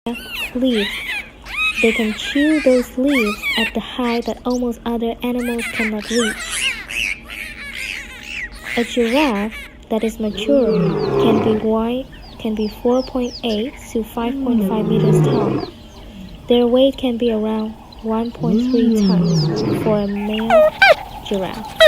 leaves. They can chew those leaves at the height that almost other animals cannot reach. A giraffe that is mature can be 4.8 to 5.5 meters tall. Their weight can be around 1.3 tons for a male giraffe.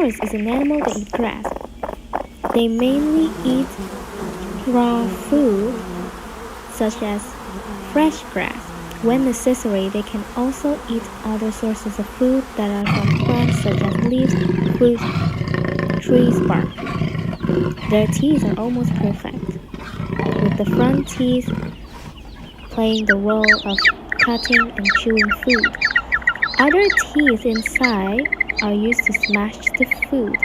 Horse is an animal that eats grass. They mainly eat raw food, such as fresh grass. When necessary, they can also eat other sources of food that are from plants, such as leaves, fruit, trees, bark. Their teeth are almost perfect, with the front teeth playing the role of cutting and chewing food. Other teeth inside are used to smash the food.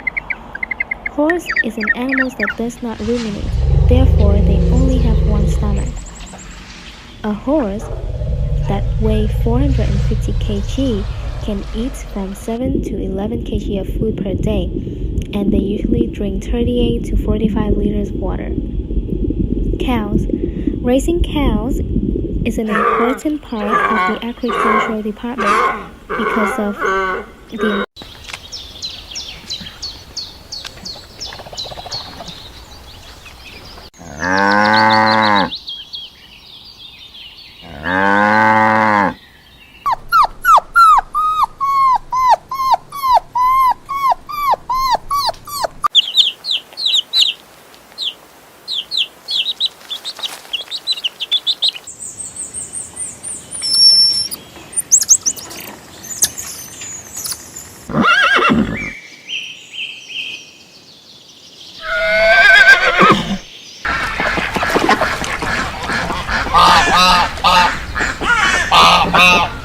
Horse is an animal that does not ruminate, therefore they only have one stomach. A horse that weighs 450 kg can eat from 7 to 11 kg of food per day, and they usually drink 38 to 45 liters of water. Cows. Raising cows is an important part of the agricultural department because of the Wow.